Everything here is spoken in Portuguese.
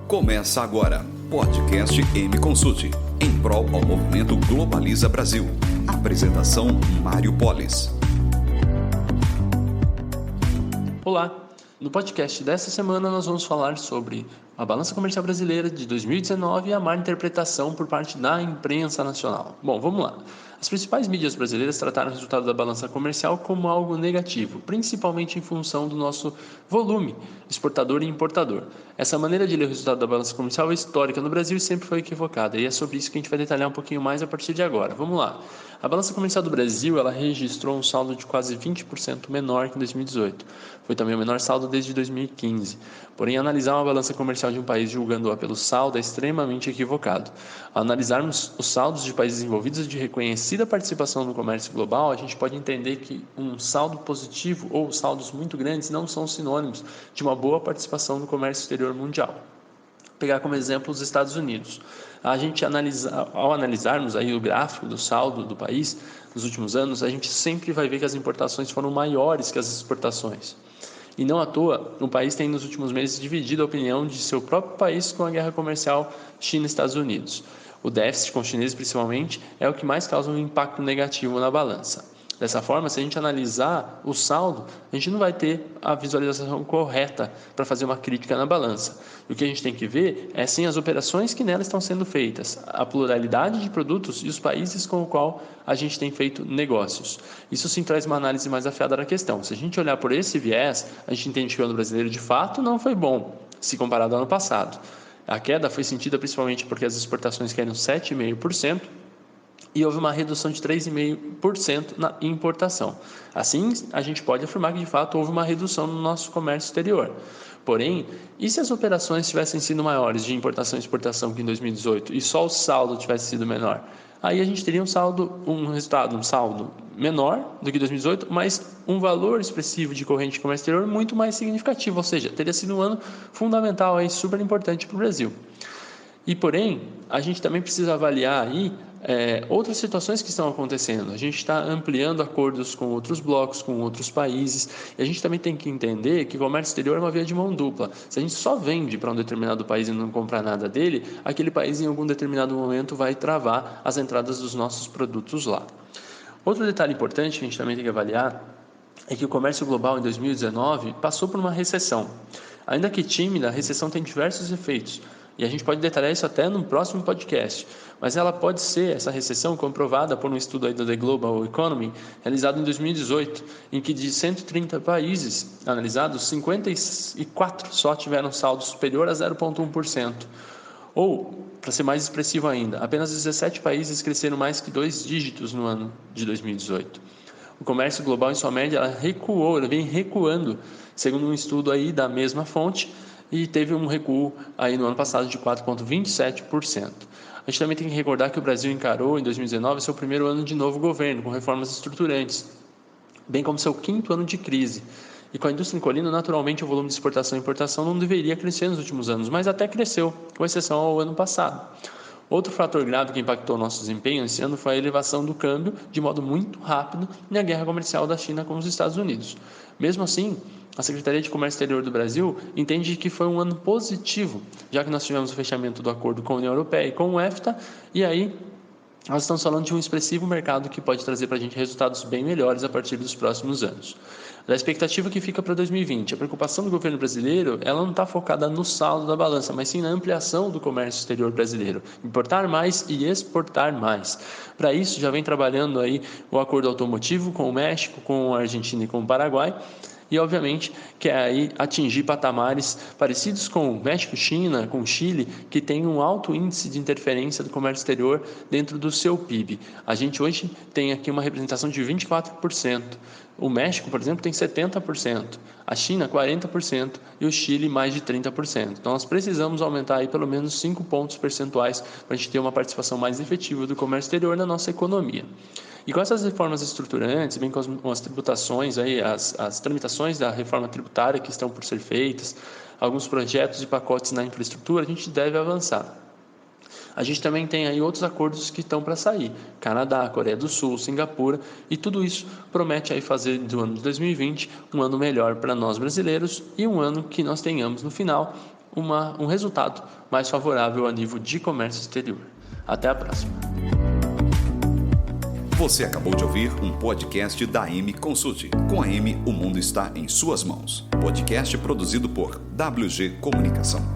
Começa agora, podcast M Consult, em prol ao movimento Globaliza Brasil. Apresentação Mário Polis. Olá, no podcast desta semana nós vamos falar sobre a balança comercial brasileira de 2019 e a má interpretação por parte da imprensa nacional. Bom, vamos lá. As principais mídias brasileiras trataram o resultado da balança comercial como algo negativo, principalmente em função do nosso volume exportador e importador. Essa maneira de ler o resultado da balança comercial é histórica no Brasil e sempre foi equivocada, e é sobre isso que a gente vai detalhar um pouquinho mais a partir de agora. Vamos lá. A balança comercial do Brasil, ela registrou um saldo de quase 20% menor que em 2018. Foi também o menor saldo desde 2015. Porém, analisar uma balança comercial de um país julgando-a pelo saldo é extremamente equivocado. Ao analisarmos os saldos de países envolvidos de reconhecida participação no comércio global, a gente pode entender que um saldo positivo ou saldos muito grandes não são sinônimos de uma boa participação no comércio exterior mundial. Vou pegar como exemplo os Estados Unidos. Ao analisarmos aí o gráfico do saldo do país nos últimos anos, a gente sempre vai ver que as importações foram maiores que as exportações. E não à toa, o país tem nos últimos meses dividido a opinião de seu próprio país com a guerra comercial China-Estados Unidos. O déficit com os chineses, principalmente, é o que mais causa um impacto negativo na balança. Dessa forma, se a gente analisar o saldo, a gente não vai ter a visualização correta para fazer uma crítica na balança. E o que a gente tem que ver é sim as operações que nela estão sendo feitas, a pluralidade de produtos e os países com o qual a gente tem feito negócios. Isso sim traz uma análise mais afiada da questão. Se a gente olhar por esse viés, a gente entende que o ano brasileiro de fato não foi bom, se comparado ao ano passado. A queda foi sentida principalmente porque as exportações caíram 7,5%, e houve uma redução de 3,5% na importação. Assim, a gente pode afirmar que, de fato, houve uma redução no nosso comércio exterior. Porém, e se as operações tivessem sido maiores de importação e exportação que em 2018 e só o saldo tivesse sido menor? Aí a gente teria um saldo menor do que 2018, mas um valor expressivo de corrente de comércio exterior muito mais significativo, ou seja, teria sido um ano fundamental, aí, super importante para o Brasil. E, porém, a gente também precisa avaliar aí outras situações que estão acontecendo. A gente está ampliando acordos com outros blocos, com outros países, e a gente também tem que entender que o comércio exterior é uma via de mão dupla. Se a gente só vende para um determinado país e não comprar nada dele, aquele país em algum determinado momento vai travar as entradas dos nossos produtos lá. Outro detalhe importante que a gente também tem que avaliar é que o comércio global em 2019 passou por uma recessão. Ainda que tímida, a recessão tem diversos efeitos. E a gente pode detalhar isso até no próximo podcast. Mas ela pode ser, essa recessão, comprovada por um estudo aí do The Global Economy, realizado em 2018, em que de 130 países analisados, 54 só tiveram saldo superior a 0,1%. Ou, para ser mais expressivo ainda, apenas 17 países cresceram mais que 2 dígitos no ano de 2018. O comércio global, em sua média, ela vem recuando, segundo um estudo aí da mesma fonte, e teve um recuo aí no ano passado de 4,27%. A gente também tem que recordar que o Brasil encarou em 2019 seu primeiro ano de novo governo, com reformas estruturantes, bem como seu quinto ano de crise. E com a indústria encolhendo, naturalmente o volume de exportação e importação não deveria crescer nos últimos anos, mas até cresceu, com exceção ao ano passado. Outro fator grave que impactou nosso desempenho esse ano foi a elevação do câmbio de modo muito rápido na guerra comercial da China com os Estados Unidos. Mesmo assim, a Secretaria de Comércio Exterior do Brasil entende que foi um ano positivo, já que nós tivemos o fechamento do acordo com a União Europeia e com o EFTA, e aí nós estamos falando de um expressivo mercado que pode trazer para a gente resultados bem melhores a partir dos próximos anos. Da expectativa que fica para 2020, a preocupação do governo brasileiro, ela não está focada no saldo da balança, mas sim na ampliação do comércio exterior brasileiro, importar mais e exportar mais. Para isso, já vem trabalhando aí o acordo automotivo com o México, com a Argentina e com o Paraguai, e obviamente quer aí atingir patamares parecidos com o México, China, com o Chile, que tem um alto índice de interferência do comércio exterior dentro do seu PIB. A gente hoje tem aqui uma representação de 24%. O México, por exemplo, tem 70%, a China 40% e o Chile mais de 30%. Então nós precisamos aumentar aí pelo menos 5 pontos percentuais para a gente ter uma participação mais efetiva do comércio exterior na nossa economia. E com essas reformas estruturantes, bem com as tributações, aí, as tramitações da reforma tributária que estão por ser feitas, alguns projetos e pacotes na infraestrutura, a gente deve avançar. A gente também tem aí outros acordos que estão para sair, Canadá, Coreia do Sul, Singapura, e tudo isso promete aí fazer do ano de 2020 um ano melhor para nós brasileiros e um ano que nós tenhamos no final um resultado mais favorável a nível de comércio exterior. Até a próxima. Você acabou de ouvir um podcast da M Consult. Com a M, o mundo está em suas mãos. Podcast produzido por WG Comunicação.